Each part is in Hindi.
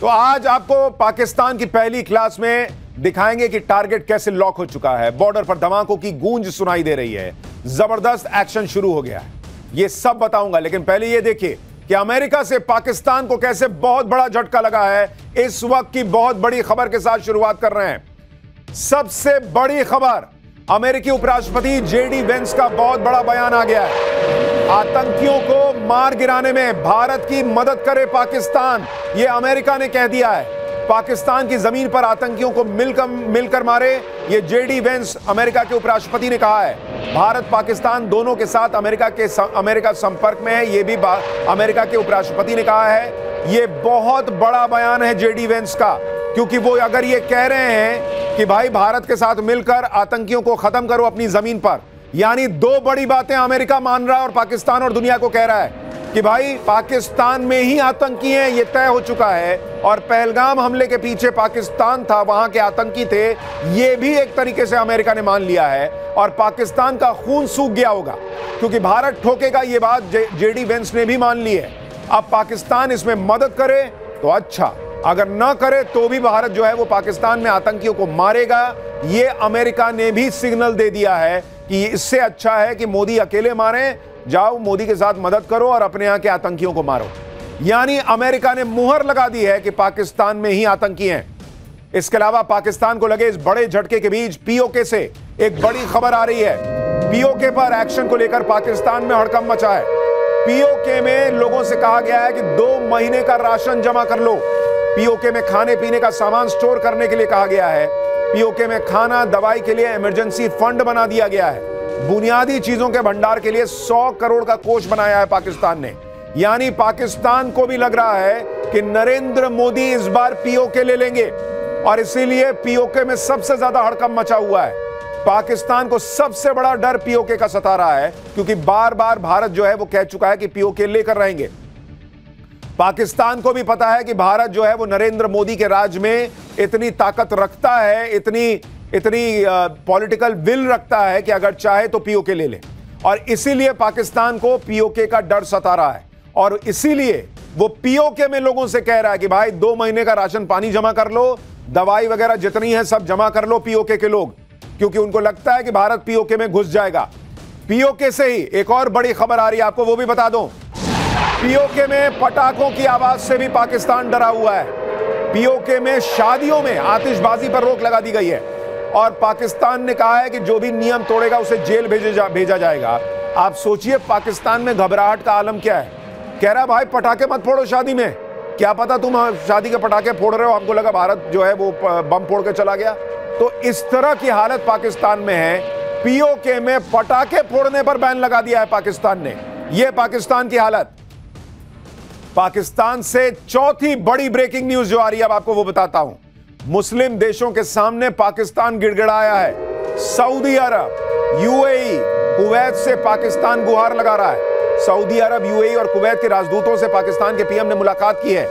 तो आज आपको पाकिस्तान की पहली क्लास में दिखाएंगे कि टारगेट कैसे लॉक हो चुका है। बॉर्डर पर धमाकों की गूंज सुनाई दे रही है, जबरदस्त एक्शन शुरू हो गया है, ये सब बताऊंगा। लेकिन पहले ये देखिए कि अमेरिका से पाकिस्तान को कैसे बहुत बड़ा झटका लगा है। इस वक्त की बहुत बड़ी खबर के साथ शुरुआत कर रहे हैं। सबसे बड़ी खबर, अमेरिकी उपराष्ट्रपति जेडी वेंस का बहुत बड़ा बयान आ गया है। आतंकियों को मार गिराने में भारत की मदद करे पाकिस्तान, यह अमेरिका ने कह दिया है। पाकिस्तान की जमीन पर आतंकियों को मिलकर मारे, यह जेडी वेंस अमेरिका के उपराष्ट्रपति ने कहा है। भारत पाकिस्तान दोनों के साथ अमेरिका संपर्क में है, यह भी अमेरिका के उपराष्ट्रपति ने कहा है। यह बहुत बड़ा बयान है जेडी वेंस का, क्योंकि वो अगर ये कह रहे हैं कि भाई भारत के साथ मिलकर आतंकियों को खत्म करो अपनी जमीन पर, यानी दो बड़ी बातें अमेरिका मान रहा है और पाकिस्तान और दुनिया को कह रहा है कि भाई पाकिस्तान में ही आतंकी हैं, ये तय हो चुका है। और पहलगाम हमले के पीछे पाकिस्तान था, वहां के आतंकी थे, ये भी एक तरीके से अमेरिका ने मान लिया है। और पाकिस्तान का खून सूख गया होगा, क्योंकि भारत ठोकेगा, ये बात जेडी वेंस ने भी मान ली है। अब पाकिस्तान इसमें मदद करे तो अच्छा, अगर ना करे तो भी भारत जो है वो पाकिस्तान में आतंकियों को मारेगा। ये अमेरिका ने भी सिग्नल दे दिया है कि इससे अच्छा है कि मोदी अकेले मारे, जाओ मोदी के साथ मदद करो और अपने यहां के आतंकियों को मारो। यानी अमेरिका ने मुहर लगा दी है कि पाकिस्तान में ही आतंकी हैं। इसके अलावा पाकिस्तान को लगे इस बड़े झटके के बीच पीओके से एक बड़ी खबर आ रही है। पीओके पर एक्शन को लेकर पाकिस्तान में हड़कंप मचा है। पीओके में लोगों से कहा गया है कि 2 महीने का राशन जमा कर लो। पीओके में खाने पीने का सामान स्टोर करने के लिए कहा गया है। पीओके में खाना, दवाई के लिए इमरजेंसी फंड बना दिया गया है। बुनियादी चीजों के भंडार के लिए 100 करोड़ का कोष बनाया है पाकिस्तान ने। यानी पाकिस्तान को भी लग रहा है कि नरेंद्र मोदी इस बार पीओके ले लेंगे, और इसीलिए पीओके में सबसे ज्यादा हड़कंप मचा हुआ है। पाकिस्तान को सबसे बड़ा डर पीओके का सता रहा है, क्योंकि बार बार भारत जो है वो कह चुका है कि पीओके लेकर रहेंगे। पाकिस्तान को भी पता है कि भारत जो है वो नरेंद्र मोदी के राज में इतनी ताकत रखता है, इतनी पॉलिटिकल विल रखता है कि अगर चाहे तो पीओके ले ले। और इसीलिए पाकिस्तान को पीओके का डर सता रहा है, और इसीलिए वो पीओके में लोगों से कह रहा है कि भाई 2 महीने का राशन पानी जमा कर लो, दवाई वगैरह जितनी है सब जमा कर लो पीओके के लोग, क्योंकि उनको लगता है कि भारत पीओके में घुस जाएगा। पीओके से ही एक और बड़ी खबर आ रही है, आपको वो भी बता दूं। पीओके में पटाखों की आवाज से भी पाकिस्तान डरा हुआ है। पीओके में शादियों में आतिशबाजी पर रोक लगा दी गई है, और पाकिस्तान ने कहा है कि जो भी नियम तोड़ेगा उसे जेल भेजा जाएगा। आप सोचिए पाकिस्तान में घबराहट का आलम क्या है। कह रहा भाई पटाखे मत फोड़ो शादी में, क्या पता तुम शादी के पटाखे फोड़ रहे हो, हमको लगा भारत जो है वो बम फोड़ के चला गया। तो इस तरह की हालत पाकिस्तान में है। पीओके में पटाखे फोड़ने पर बैन लगा दिया है पाकिस्तान ने। यह पाकिस्तान की हालत। पाकिस्तान से चौथी बड़ी ब्रेकिंग न्यूज जो आ रही है, अब आपको वो बताता हूं। मुस्लिम देशों के सामने पाकिस्तान गिड़गिड़ाया है। सऊदी अरब, यूएई, कुवैत से पाकिस्तान गुहार लगा रहा है। सऊदी अरब, यूएई और कुवैत के राजदूतों से पाकिस्तान के पीएम ने मुलाकात की है।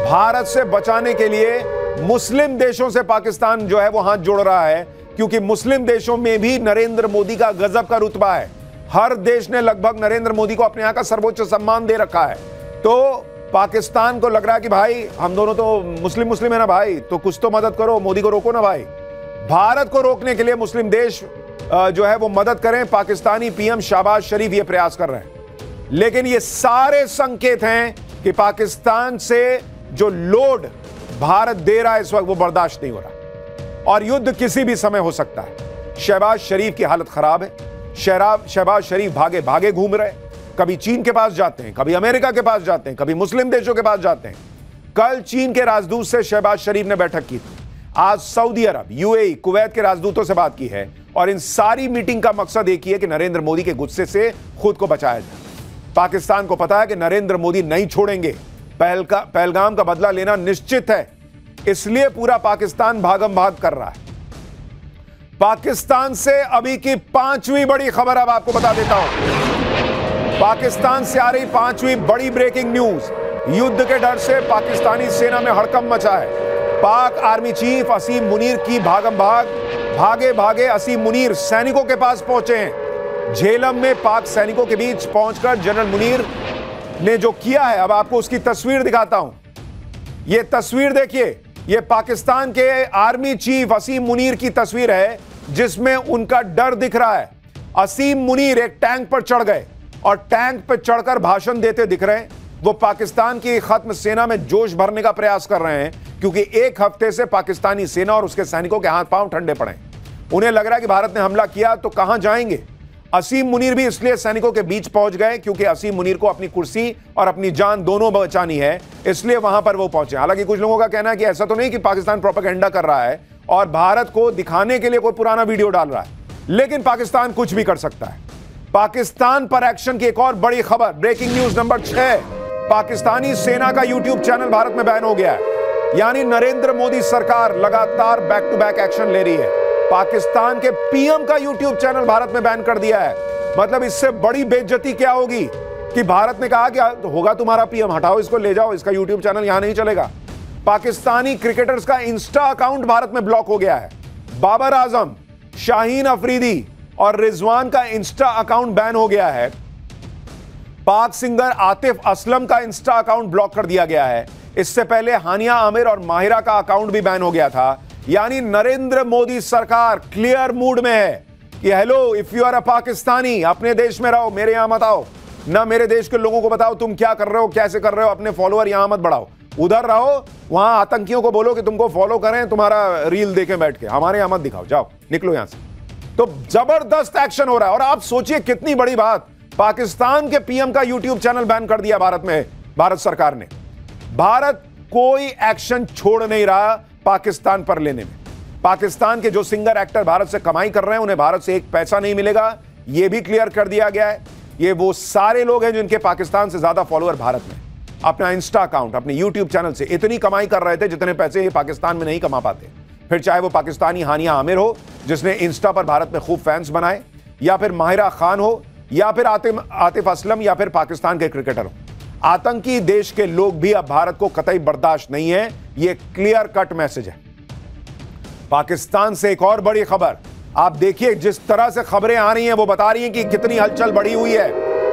भारत से बचाने के लिए मुस्लिम देशों से पाकिस्तान जो है वो हाथ जोड़ रहा है, क्योंकि मुस्लिम देशों में भी नरेंद्र मोदी का गजब का रुतबा है। हर देश ने लगभग नरेंद्र मोदी को अपने यहां का सर्वोच्च सम्मान दे रखा है। तो पाकिस्तान को लग रहा है कि भाई हम दोनों तो मुस्लिम है ना भाई, तो कुछ तो मदद करो, मोदी को रोको ना भाई। भारत को रोकने के लिए मुस्लिम देश जो है वो मदद करें। पाकिस्तानी पीएम शहबाज शरीफ ये प्रयास कर रहे हैं, लेकिन ये सारे संकेत हैं कि पाकिस्तान से जो लोड भारत दे रहा है इस वक्त वो बर्दाश्त नहीं हो रहा, और युद्ध किसी भी समय हो सकता है। शहबाज शरीफ की हालत खराब है। शहबाज शरीफ भागे भागे घूम रहे, कभी चीन के पास जाते हैं, कभी अमेरिका के पास जाते हैं, कभी मुस्लिम देशों के पास जाते हैं। कल चीन के राजदूत से शहबाज शरीफ ने बैठक की थी। आज सऊदी अरब, यूएई, कुवैत के राजदूतों से बात की है, और इन सारी मीटिंग का मकसद एक ही है कि नरेंद्र मोदी के गुस्से से खुद को बचाया जाए। पाकिस्तान को पता है कि नरेंद्र मोदी नहीं छोड़ेंगे, पहलगाम का बदला लेना निश्चित है, इसलिए पूरा पाकिस्तान भागम भाग कर रहा है। पाकिस्तान से अभी की 5वीं बड़ी खबर अब आपको बता देता हूं। पाकिस्तान से आ रही 5वीं बड़ी ब्रेकिंग न्यूज। युद्ध के डर से पाकिस्तानी सेना में हड़कंप मचा है। पाक आर्मी चीफ असीम मुनीर की भागम भागे भागे असीम मुनीर सैनिकों के पास पहुंचे हैं। झेलम में पाक सैनिकों के बीच पहुंचकर जनरल मुनीर ने जो किया है, अब आपको उसकी तस्वीर दिखाता हूं। ये तस्वीर देखिए, ये पाकिस्तान के आर्मी चीफ असीम मुनीर की तस्वीर है जिसमें उनका डर दिख रहा है। असीम मुनीर एक टैंक पर चढ़ गए और टैंक पर चढ़कर भाषण देते दिख रहे हैं। वो पाकिस्तान की खत्म सेना में जोश भरने का प्रयास कर रहे हैं क्योंकि एक हफ्ते से पाकिस्तानी सेना और उसके सैनिकों के हाथ पांव ठंडे पड़े। उन्हें लग रहा है कि भारत ने हमला किया तो कहां जाएंगे। असीम मुनीर भी इसलिए सैनिकों के बीच पहुंच गए क्योंकि असीम मुनीर को अपनी कुर्सी और अपनी जान दोनों बचानी है, इसलिए वहां पर वो पहुंचे। हालांकि कुछ लोगों का कहना है कि ऐसा तो नहीं कि पाकिस्तान प्रोपेगेंडा कर रहा है और भारत को दिखाने के लिए कोई पुराना वीडियो डाल रहा है, लेकिन पाकिस्तान कुछ भी कर सकता है। पाकिस्तान पर एक्शन की एक और बड़ी खबर, ब्रेकिंग न्यूज नंबर 6, पाकिस्तानी सेना का यूट्यूब चैनल भारत में बैन हो गया है। यानी नरेंद्र मोदी सरकार लगातार बैक टू बैक एक्शन ले रही है। पाकिस्तान के पीएम का यूट्यूब चैनल भारत में बैन कर दिया है। मतलब इससे बड़ी बेइज्जती क्या होगी कि भारत ने कहा कि होगा तुम्हारा पीएम, हटाओ इसको, ले जाओ, इसका यूट्यूब चैनल यहां नहीं चलेगा। पाकिस्तानी क्रिकेटर्स का इंस्टा अकाउंट भारत में ब्लॉक हो गया है। बाबर आजम, शाहीन अफरीदी और रिजवान का इंस्टा अकाउंट बैन हो गया है। पाक सिंगर आतिफ असलम का इंस्टा अकाउंट ब्लॉक कर दिया गया है। इससे पहले हानिया आमिर और माहिरा का अकाउंट भी बैन हो गया था। यानी नरेंद्र मोदी सरकार क्लियर मूड में है कि hello, if you are a Pakistani, अपने देश में रहो, मेरे यहां मत आओ। ना मेरे देश के लोगों को बताओ तुम क्या कर रहे हो, कैसे कर रहे हो, अपने फॉलोअर यहां मत बढ़ाओ, उधर रहो। वहां आतंकियों को बोलो कि तुमको फॉलो करें, तुम्हारा रील देखें बैठ के, हमारे यहां मत दिखाओ, जाओ निकलो यहां से। तो जबरदस्त एक्शन हो रहा है। और आप सोचिए कितनी बड़ी बात, पाकिस्तान के पीएम का यूट्यूब चैनल बैन कर दिया भारत में, भारत सरकार ने। भारत कोई एक्शन छोड़ नहीं रहा पाकिस्तान पर लेने में। पाकिस्तान के जो सिंगर एक्टर भारत से कमाई कर रहे हैं उन्हें भारत से एक पैसा नहीं मिलेगा, यह भी क्लियर कर दिया गया है। ये वो सारे लोग हैं जिनके पाकिस्तान से ज्यादा फॉलोअर भारत में, अपना इंस्टा अकाउंट, अपने यूट्यूब चैनल से इतनी कमाई कर रहे थे जितने पैसे ये पाकिस्तान में नहीं कमा पाते। फिर चाहे वो पाकिस्तानी हानिया आमिर हो जिसने इंस्टा पर भारत में खूब फैंस बनाए, या फिर माहिरा खान हो, या फिर आतिफ असलम, या फिर पाकिस्तान के क्रिकेटर हो। आतंकी देश के लोग भी अब भारत को कतई बर्दाश्त नहीं है। यह क्लियर कट मैसेज है। पाकिस्तान से एक और बड़ी खबर, आप देखिए जिस तरह से खबरें आ रही हैं वो बता रही हैं कि कितनी हलचल बढ़ी हुई है।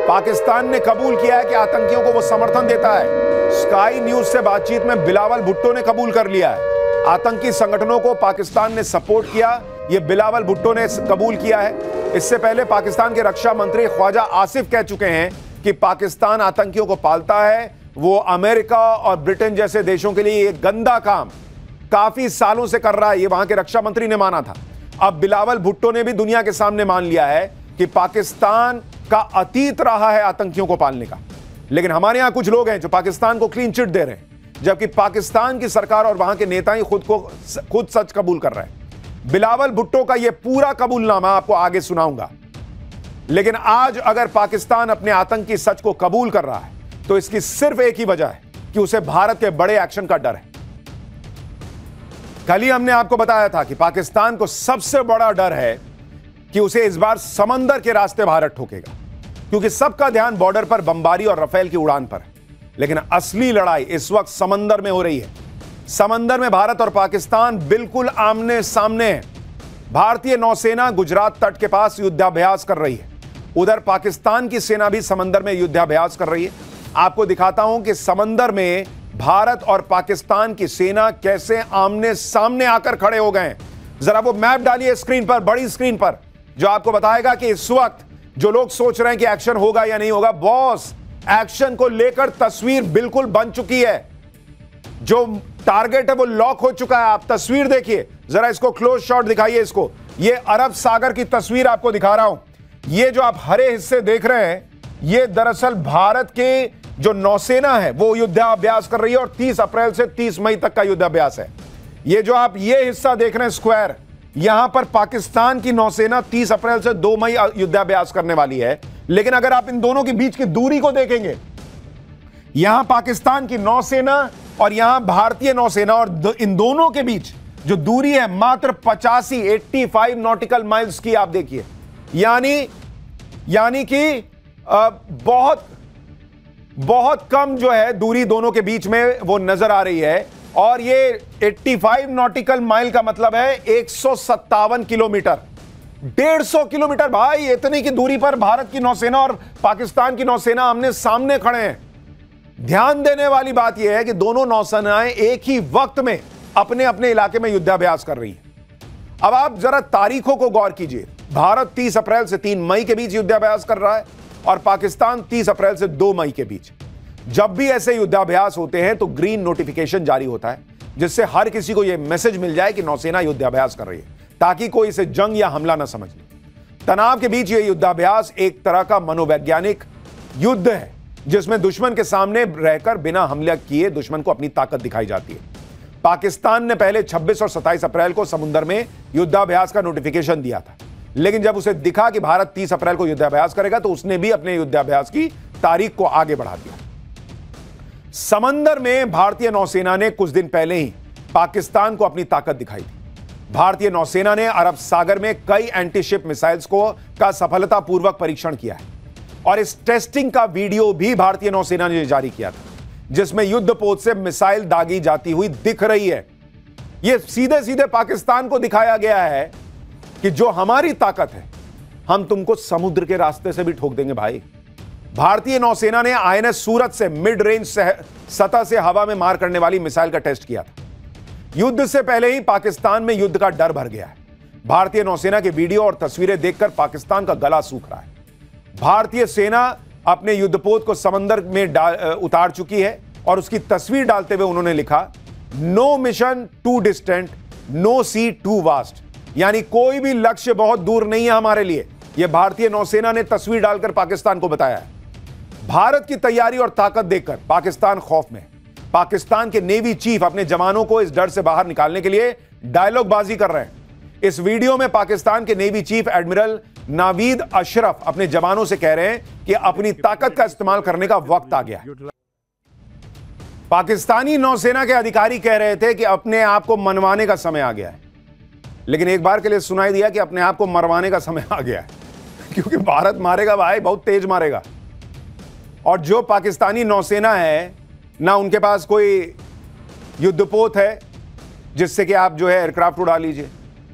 पाकिस्तान ने कबूल किया है कि आतंकियों को वो समर्थन देता है। स्काई न्यूज से बातचीत में बिलावल भुट्टो ने कबूल कर लिया है। आतंकी संगठनों को पाकिस्तान ने सपोर्ट किया, ये बिलावल भुट्टो ने कबूल किया है। इससे पहले पाकिस्तान के रक्षा मंत्री ख्वाजा आसिफ कह चुके हैं कि पाकिस्तान आतंकियों को पालता है। वो अमेरिका और ब्रिटेन जैसे देशों के लिए एक गंदा काम काफी सालों से कर रहा है, ये वहां के रक्षा मंत्री ने माना था। अब बिलावल भुट्टो ने भी दुनिया के सामने मान लिया है कि पाकिस्तान का अतीत रहा है आतंकियों को पालने का। लेकिन हमारे यहां कुछ लोग हैं जो पाकिस्तान को क्लीन चिट दे रहे हैं, जबकि पाकिस्तान की सरकार और वहां के नेता ही खुद सच कबूल कर रहे हैं। बिलावल भुट्टो का यह पूरा कबूलनामा आपको आगे सुनाऊंगा। लेकिन आज अगर पाकिस्तान अपने आतंकी सच को कबूल कर रहा है तो इसकी सिर्फ एक ही वजह है कि उसे भारत के बड़े एक्शन का डर है। कल ही हमने आपको बताया था कि पाकिस्तान को सबसे बड़ा डर है कि उसे इस बार समंदर के रास्ते भारत ठोकेगा, क्योंकि सबका ध्यान बॉर्डर पर बमबारी और रफेल की उड़ान पर है। लेकिन असली लड़ाई इस वक्त समंदर में हो रही है। समंदर में भारत और पाकिस्तान बिल्कुल आमने सामने हैं। भारतीय नौसेना गुजरात तट के पास युद्धाभ्यास कर रही है, उधर पाकिस्तान की सेना भी समंदर में युद्धाभ्यास कर रही है। आपको दिखाता हूं कि समंदर में भारत और पाकिस्तान की सेना कैसे आमने सामने आकर खड़े हो गए। जरा वो मैप डालिए स्क्रीन पर, बड़ी स्क्रीन पर, जो आपको बताएगा कि इस वक्त जो लोग सोच रहे हैं कि एक्शन होगा या नहीं होगा, बॉस एक्शन को लेकर तस्वीर बिल्कुल बन चुकी है। जो टारगेट है वो लॉक हो चुका है। आप तस्वीर देखिए, जरा इसको क्लोज शॉट दिखाइए इसको। ये अरब सागर की तस्वीर आपको दिखा रहा हूं। ये जो आप हरे हिस्से देख रहे हैं, ये दरअसल भारत के जो नौसेना है वो युद्धाभ्यास कर रही है और 30 अप्रैल से 30 मई तक का युद्धाभ्यास है। ये जो आप ये हिस्सा देख रहे हैं स्क्वायर, यहां पर पाकिस्तान की नौसेना 30 अप्रैल से 2 मई युद्धाभ्यास करने वाली है। लेकिन अगर आप इन दोनों के बीच की दूरी को देखेंगे, यहां पाकिस्तान की नौसेना और यहां भारतीय नौसेना, और इन दोनों के बीच जो दूरी है मात्र 85 नॉटिकल माइल्स की, आप देखिए। यानी कि बहुत कम जो है दूरी दोनों के बीच में वो नजर आ रही है। और ये 85 नॉटिकल माइल का मतलब है 157 किलोमीटर, 150 किलोमीटर। भाई इतनी की दूरी पर भारत की नौसेना और पाकिस्तान की नौसेना आमने सामने खड़े हैं। ध्यान देने वाली बात यह है कि दोनों नौसेनाएं एक ही वक्त में अपने अपने इलाके में युद्धाभ्यास कर रही हैं। अब आप जरा तारीखों को गौर कीजिए। भारत 30 अप्रैल से 3 मई के बीच युद्धाभ्यास कर रहा है और पाकिस्तान 30 अप्रैल से 2 मई के बीच। जब भी ऐसे युद्धाभ्यास होते हैं तो ग्रीन नोटिफिकेशन जारी होता है, जिससे हर किसी को यह मैसेज मिल जाए कि नौसेना युद्धाभ्यास कर रही है, ताकि कोई इसे जंग या हमला ना समझ ले। तनाव के बीच यह युद्धाभ्यास एक तरह का मनोवैज्ञानिक युद्ध है, जिसमें दुश्मन के सामने रहकर बिना हमला किए दुश्मन को अपनी ताकत दिखाई जाती है। पाकिस्तान ने पहले 26 और 27 अप्रैल को समुद्र में युद्धाभ्यास का नोटिफिकेशन दिया था, लेकिन जब उसे दिखा कि भारत 30 अप्रैल को युद्धाभ्यास करेगा तो उसने भी अपने युद्धाभ्यास की तारीख को आगे बढ़ा दिया। समंदर में भारतीय नौसेना ने कुछ दिन पहले ही पाकिस्तान को अपनी ताकत दिखाई थी। भारतीय नौसेना ने अरब सागर में कई एंटीशिप मिसाइल्स का सफलतापूर्वक परीक्षण किया है और इस टेस्टिंग का वीडियो भी भारतीय नौसेना ने जारी किया था, जिसमें युद्धपोत से मिसाइल दागी जाती हुई दिख रही है। यह सीधे सीधे पाकिस्तान को दिखाया गया है कि जो हमारी ताकत है, हम तुमको समुद्र के रास्ते से भी ठोक देंगे भाई। भारतीय नौसेना ने INS सूरत से मिड रेंज सतह से हवा में मार करने वाली मिसाइल का टेस्ट किया था। युद्ध से पहले ही पाकिस्तान में युद्ध का डर भर गया है। भारतीय नौसेना के वीडियो और तस्वीरें देखकर पाकिस्तान का गला सूख रहा है। भारतीय सेना अपने युद्धपोत को समंदर में उतार चुकी है और उसकी तस्वीर डालते हुए उन्होंने लिखा, no mission too distant, no sea too vast, यानी कोई भी लक्ष्य बहुत दूर नहीं है हमारे लिए। यह भारतीय नौसेना ने तस्वीर डालकर पाकिस्तान को बताया है। भारत की तैयारी और ताकत देखकर पाकिस्तान खौफ में है। पाकिस्तान के नेवी चीफ अपने जवानों को इस डर से बाहर निकालने के लिए डायलॉगबाजी कर रहे हैं। इस वीडियो में पाकिस्तान के navy chief admiral Naveed Ashraf अपने जवानों से कह रहे हैं कि अपनी ताकत का इस्तेमाल करने का वक्त आ गया है। पाकिस्तानी नौसेना के अधिकारी कह रहे थे कि अपने आप को मनवाने का समय आ गया है, लेकिन एक बार के लिए सुनाई दिया कि अपने आप को मरवाने का समय आ गया है, क्योंकि भारत मारेगा भाई, बहुत तेज मारेगा। और जो पाकिस्तानी नौसेना है ना, उनके पास कोई युद्धपोत है जिससे कि आप जो है एयरक्राफ्ट उड़ा लीजिए,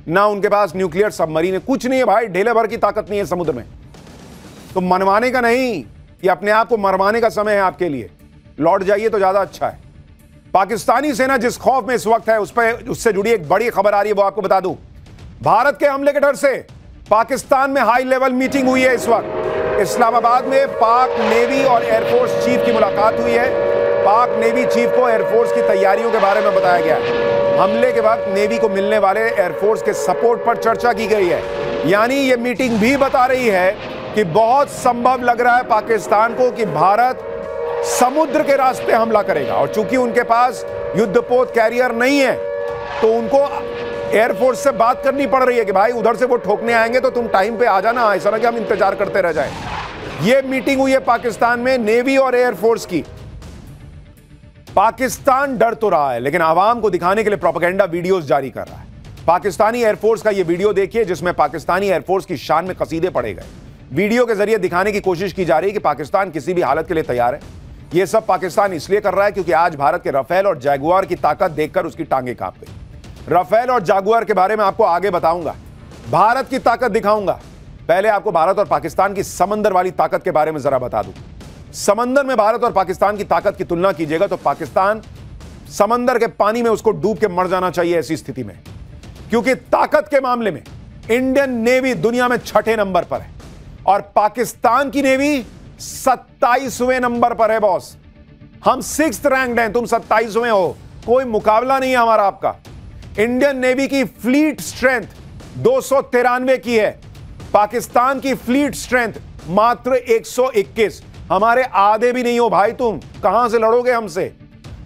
ना उनके पास न्यूक्लियर सबमरीन है, कुछ नहीं है भाई, ढेले भर की ताकत नहीं है समुद्र में। तो मनवाने का नहीं, ये अपने आप को मरवाने का समय है आपके लिए। लौट जाइए तो ज्यादा अच्छा है। पाकिस्तानी सेना जिस खौफ में इस वक्त है उससे जुड़ी एक बड़ी खबर आ रही है, वो आपको बता दूं। भारत के हमले के डर से पाकिस्तान में हाई लेवल मीटिंग हुई है। इस वक्त इस्लामाबाद में पाक नेवी और एयरफोर्स चीफ की मुलाकात हुई है। पाक नेवी चीफ को एयरफोर्स की तैयारियों के बारे में बताया गया है। हमले के वक्त नेवी को मिलने वाले एयरफोर्स के सपोर्ट पर चर्चा की गई है। यानी यह मीटिंग भी बता रही है कि बहुत संभव लग रहा है पाकिस्तान को कि भारत समुद्र के रास्ते हमला करेगा, और चूंकि उनके पास युद्धपोत कैरियर नहीं है तो उनको एयरफोर्स से बात करनी पड़ रही है कि भाई उधर से वो ठोकने आएंगे तो तुम टाइम पे आ जाना, ऐसा ना कि हम इंतजार करते रह जाएं। ये मीटिंग हुई है पाकिस्तान में नेवी और एयरफोर्स की। पाकिस्तान डर तो रहा है, लेकिन आवाम को दिखाने के लिए प्रोपेगेंडा वीडियोस जारी कर रहा है। पाकिस्तानी एयरफोर्स का यह वीडियो देखिए, जिसमें पाकिस्तानी एयरफोर्स की शान में कसीदे पढ़े गए। वीडियो के जरिए दिखाने की कोशिश की जा रही है कि पाकिस्तान किसी भी हालत के लिए तैयार है। यह सब पाकिस्तान इसलिए कर रहा है क्योंकि आज भारत के राफेल और जैगुआर की ताकत देखकर उसकी टांगें कांप गई। राफेल और जैगुआर के बारे में आपको आगे बताऊंगा, भारत की ताकत दिखाऊंगा। पहले आपको भारत और पाकिस्तान की समंदर वाली ताकत के बारे में जरा बता दूं। समंदर में भारत और पाकिस्तान की ताकत की तुलना कीजिएगा तो पाकिस्तान समंदर के पानी में उसको डूब के मर जाना चाहिए ऐसी स्थिति में, क्योंकि ताकत के मामले में इंडियन नेवी दुनिया में 6ठे नंबर पर है और पाकिस्तान की नेवी 27वें नंबर पर है। बॉस, हम 6th रैंक्ड हैं, तुम 27वें हो, कोई मुकाबला नहीं है हमारा आपका। इंडियन नेवी की फ्लीट स्ट्रेंथ 293 की है, पाकिस्तान की फ्लीट स्ट्रेंथ मात्र 121। हमारे आधे भी नहीं हो भाई, तुम कहां से लड़ोगे हमसे।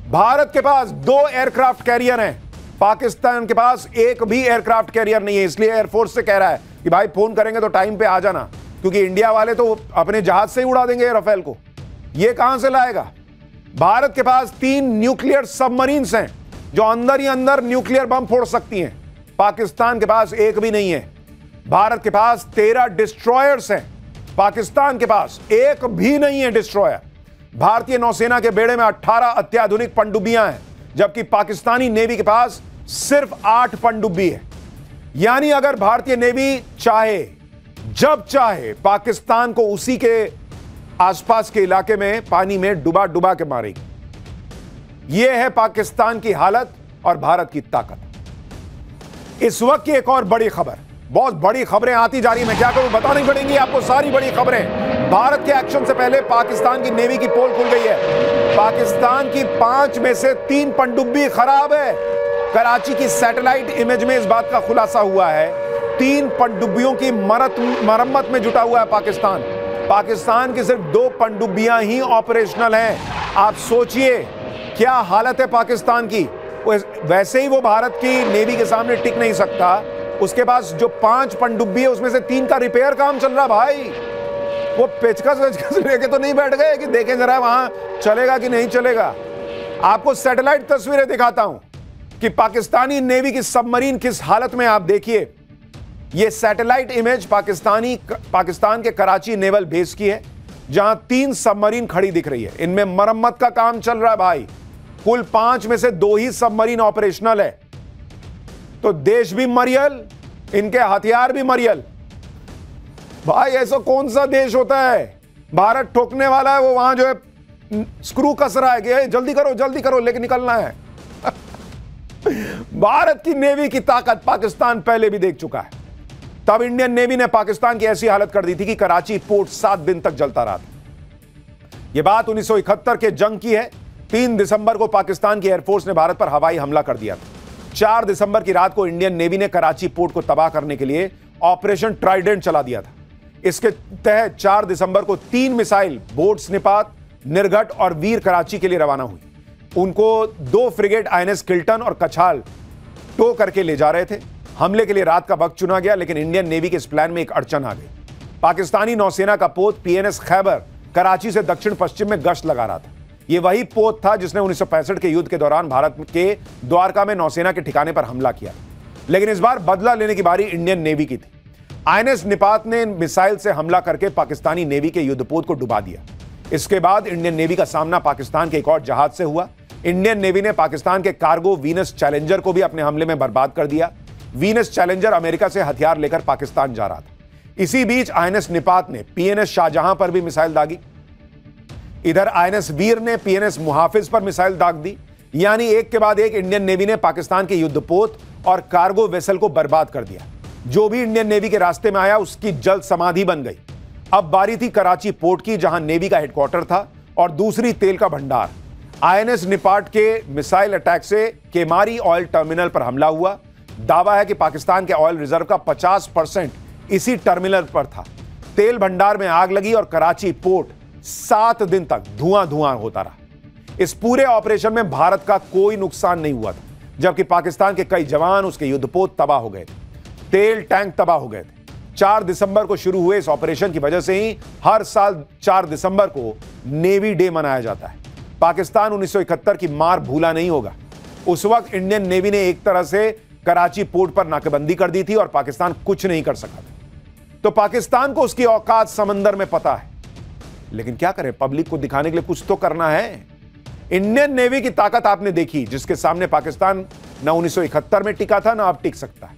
भारत के पास 2 एयरक्राफ्ट कैरियर हैं, पाकिस्तान के पास एक भी एयरक्राफ्ट कैरियर नहीं है। इसलिए एयरफोर्स से कह रहा है कि भाई फोन करेंगे तो टाइम पे आ जाना, क्योंकि इंडिया वाले तो अपने जहाज से ही उड़ा देंगे राफेल को। यह कहां से लाएगा। भारत के पास 3 न्यूक्लियर सबमरीन्स हैं जो अंदर ही अंदर न्यूक्लियर बम फोड़ सकती हैं, पाकिस्तान के पास एक भी नहीं है। भारत के पास 13 डिस्ट्रॉयर्स हैं, पाकिस्तान के पास एक भी नहीं है डिस्ट्रॉयर। भारतीय नौसेना के बेड़े में 18 अत्याधुनिक पनडुब्बियां हैं, जबकि पाकिस्तानी नेवी के पास सिर्फ 8 पनडुब्बी है। यानी अगर भारतीय नेवी चाहे, जब चाहे, पाकिस्तान को उसी के आसपास के इलाके में पानी में डुबा डुबा के मारेगी। यह है पाकिस्तान की हालत और भारत की ताकत। इस वक्त की एक और बड़ी खबर, बहुत बड़ी खबरें आती जा रही है, मैं क्या करूं, बतानी पड़ेंगी आपको सारी बड़ी खबरें। भारत के एक्शन से पहले पाकिस्तान की नेवी की पोल खुल गई है। पाकिस्तान की 5 में से 3 पनडुब्बी खराब है। कराची की सैटेलाइट इमेज में इस बात का खुलासा हुआ है। 3 पनडुब्बियों की मरम्मत में जुटा हुआ है पाकिस्तान। पाकिस्तान की सिर्फ 2 पनडुब्बियां ही ऑपरेशनल हैं। आप सोचिए क्या हालत है पाकिस्तान की। वैसे ही वो भारत की नेवी के सामने टिक नहीं सकता, उसके पास जो 5 पनडुब्बी है उसमें से 3 का रिपेयर काम चल रहा। भाई वो पेचकस लेके तो नहीं बैठ गए कि देखें जरा वहां चलेगा कि नहीं चलेगा। आपको सैटेलाइट तस्वीरें दिखाता हूं कि पाकिस्तानी नेवी की सबमरीन किस हालत में। आप देखिए, यह सैटेलाइट इमेज पाकिस्तान के कराची नेवल बेस की है, जहां 3 सबमरीन खड़ी दिख रही है। इनमें मरम्मत का काम चल रहा है। भाई कुल 5 में से 2 ही सबमरीन ऑपरेशनल है। तो देश भी मरियल, इनके हथियार भी मरियल। भाई ऐसा कौन सा देश होता है, भारत ठोकने वाला है, वो वहां जो है स्क्रू कस रहा है कि जल्दी करो लेके निकलना है। भारत की नेवी की ताकत पाकिस्तान पहले भी देख चुका है। तब इंडियन नेवी ने पाकिस्तान की ऐसी हालत कर दी थी कि कराची पोर्ट 7 दिन तक जलता रहा था। यह बात 1971 के जंग की है। 3 दिसंबर को पाकिस्तान की एयरफोर्स ने भारत पर हवाई हमला कर दिया था। 4 दिसंबर की रात को इंडियन नेवी ने कराची पोर्ट को तबाह करने के लिए ऑपरेशन ट्राइडेंट चला दिया था। इसके तहत 4 दिसंबर को 3 मिसाइल बोट स्निपात, निर्घट और वीर कराची के लिए रवाना हुई। उनको 2 फ्रिगेट INS किल्टन और कछाल टो करके ले जा रहे थे। हमले के लिए रात का वक्त चुना गया, लेकिन इंडियन नेवी के इस प्लान में एक अड़चन आ गई। पाकिस्तानी नौसेना का पोत PNS खैबर कराची से दक्षिण पश्चिम में गश्त लगा रहा था। यह वही पोत था जिसने 1965 के युद्ध के दौरान भारत के द्वारका में नौसेना के ठिकाने पर हमला किया। लेकिन इस बार बदला लेने की बारी इंडियन नेवी की थी। INS निपात ने मिसाइल से हमला करके पाकिस्तानी नेवी के युद्धपोत को डुबा दिया। इसके बाद इंडियन नेवी का सामना पाकिस्तान के एक और जहाज से हुआ। इंडियन नेवी ने पाकिस्तान के कार्गो वीनस चैलेंजर को भी अपने हमले में बर्बाद कर दिया। वीनस चैलेंजर अमेरिका से हथियार लेकर पाकिस्तान जा रहा था। इसी बीच INS निपात ने PNS शाहजहां पर भी मिसाइल दागी। इधर INS वीर ने PNS मुहाफिज पर मिसाइल दाग दी। यानी एक के बाद एक इंडियन नेवी ने पाकिस्तान के युद्धपोत और कार्गो वेसल को बर्बाद कर दिया। जो भी इंडियन नेवी के रास्ते में आया उसकी जल्द समाधि बन गई। अब बारी थी कराची पोर्ट की, जहां नेवी का हेडक्वार्टर था और दूसरी तेल का भंडार। INS निपाट के मिसाइल अटैक से केमारी ऑयल टर्मिनल पर हमला हुआ। दावा है कि पाकिस्तान के ऑयल रिजर्व का 50% इसी टर्मिनल पर था। तेल भंडार में आग लगी और कराची पोर्ट 7 दिन तक धुआं होता रहा। इस पूरे ऑपरेशन में भारत का कोई नुकसान नहीं हुआ था, जबकि पाकिस्तान के कई जवान, उसके युद्धपोत तबाह हो गए थे। तेल टैंक तबाह हो गए थे। 4 दिसंबर को शुरू हुए इस ऑपरेशन की वजह से ही हर साल 4 दिसंबर को नेवी डे मनाया जाता है। पाकिस्तान 1971 की मार भूला नहीं होगा। उस वक्त इंडियन नेवी ने एक तरह से कराची पोर्ट पर नाकेबंदी कर दी थी और पाकिस्तान कुछ नहीं कर सका था। तो पाकिस्तान को उसकी औकात समंदर में पता है, लेकिन क्या करें, पब्लिक को दिखाने के लिए कुछ तो करना है। इंडियन नेवी की ताकत आपने देखी, जिसके सामने पाकिस्तान ना 1971 में टिका था ना अब टिक सकता है।